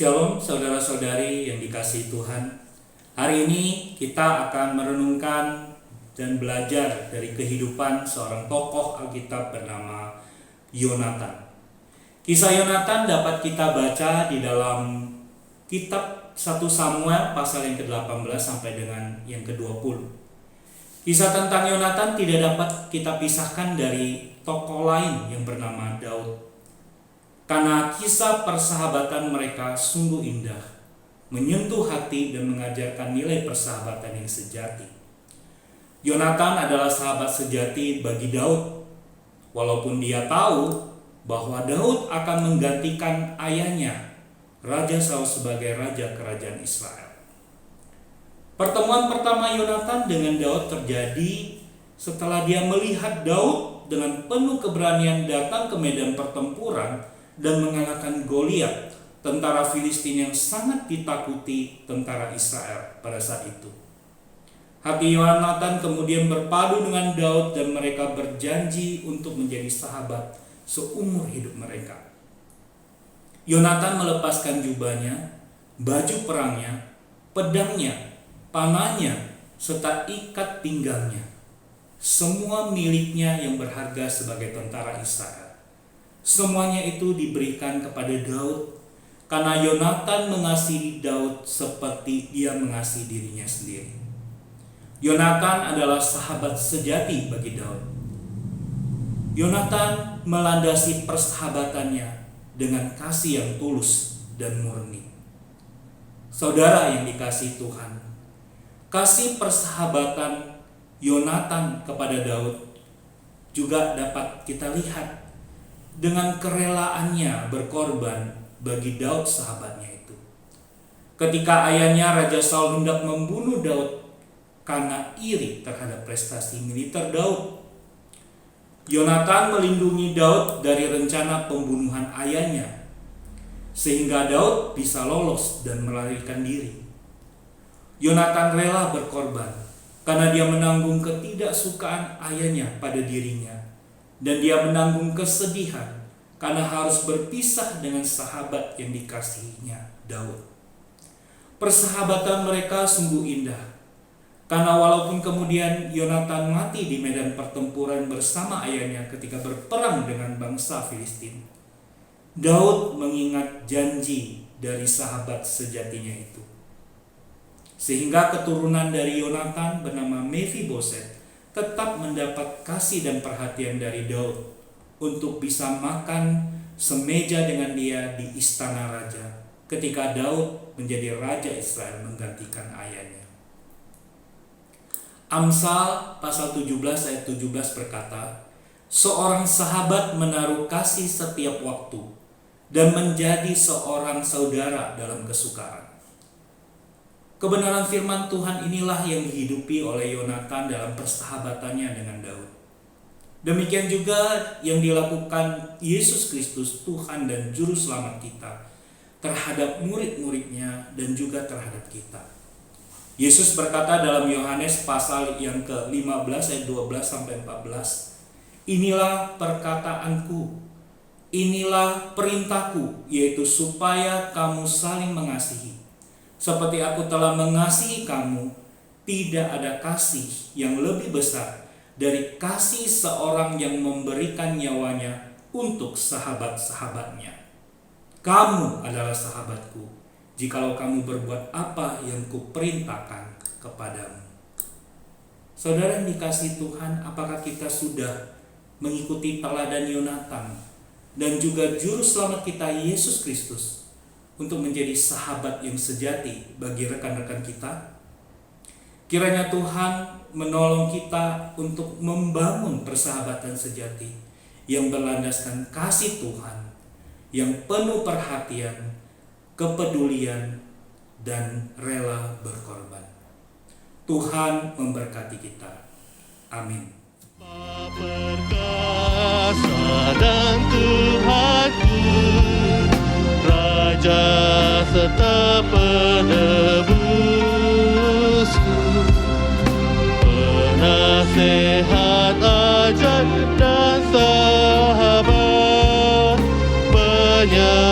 Shalom saudara-saudari yang dikasihi Tuhan. Hari ini kita akan merenungkan dan belajar dari kehidupan seorang tokoh Alkitab bernama Yonatan. Kisah Yonatan dapat kita baca di dalam kitab 1 Samuel pasal yang ke-18 sampai dengan yang ke-20. Kisah tentang Yonatan tidak dapat kita pisahkan dari tokoh lain yang bernama Daud. Karena kisah persahabatan mereka sungguh indah, menyentuh hati dan mengajarkan nilai persahabatan yang sejati. Yonatan adalah sahabat sejati bagi Daud, walaupun dia tahu bahwa Daud akan menggantikan ayahnya, Raja Saul, sebagai raja kerajaan Israel. Pertemuan pertama Yonatan dengan Daud terjadi setelah dia melihat Daud dengan penuh keberanian datang ke medan pertempuran dan mengalahkan Goliat, tentara Filistin yang sangat ditakuti tentara Israel pada saat itu. Hati Yonatan kemudian berpadu dengan Daud dan mereka berjanji untuk menjadi sahabat seumur hidup mereka. Yonatan melepaskan jubahnya, baju perangnya, pedangnya, panahnya, serta ikat pinggangnya. Semua miliknya yang berharga sebagai tentara Israel. Semuanya itu diberikan kepada Daud karena Yonatan mengasihi Daud seperti dia mengasihi dirinya sendiri. Yonatan adalah sahabat sejati bagi Daud. Yonatan melandasi persahabatannya dengan kasih yang tulus dan murni. Saudara yang dikasihi Tuhan, kasih persahabatan Yonatan kepada Daud juga dapat kita lihat dengan kerelaannya berkorban bagi Daud sahabatnya itu. Ketika ayahnya Raja Saul hendak membunuh Daud karena iri terhadap prestasi militer Daud, Yonatan melindungi Daud dari rencana pembunuhan ayahnya, sehingga Daud bisa lolos dan melarikan diri. Yonatan rela berkorban karena dia menanggung ketidaksukaan ayahnya pada dirinya, dan dia menanggung kesedihan karena harus berpisah dengan sahabat yang dikasihinya, Daud. Persahabatan mereka sungguh indah, karena walaupun kemudian Yonatan mati di medan pertempuran bersama ayahnya ketika berperang dengan bangsa Filistin, Daud mengingat janji dari sahabat sejatinya itu. Sehingga keturunan dari Yonatan bernama Mephiboset tetap mendapat kasih dan perhatian dari Daud untuk bisa makan semeja dengan dia di istana raja ketika Daud menjadi raja Israel menggantikan ayahnya. Amsal pasal 17 ayat 17 berkata, seorang sahabat menaruh kasih setiap waktu dan menjadi seorang saudara dalam kesukaran. Kebenaran firman Tuhan inilah yang dihidupi oleh Yonatan dalam persahabatannya dengan Daud. Demikian juga yang dilakukan Yesus Kristus, Tuhan dan Juru Selamat kita, terhadap murid-muridnya dan juga terhadap kita. Yesus berkata dalam Yohanes pasal yang ke-15 ayat 12 sampai 14, inilah perkataanku, inilah perintahku, yaitu supaya kamu saling mengasihi. Seperti aku telah mengasihi kamu, tidak ada kasih yang lebih besar dari kasih seorang yang memberikan nyawanya untuk sahabat-sahabatnya. Kamu adalah sahabatku, jikalau kamu berbuat apa yang kuperintahkan kepadamu. Saudara yang dikasihi Tuhan, apakah kita sudah mengikuti teladan Yonatan dan juga Juru Selamat kita Yesus Kristus untuk menjadi sahabat yang sejati bagi rekan-rekan kita? Kiranya Tuhan menolong kita untuk membangun persahabatan sejati yang berlandaskan kasih Tuhan, yang penuh perhatian, kepedulian, dan rela berkorban. Tuhan memberkati kita. Amin. Perkasa dan Tuhanku, Raja serta penebusku, penasehat ajar dan sahabat, penyayang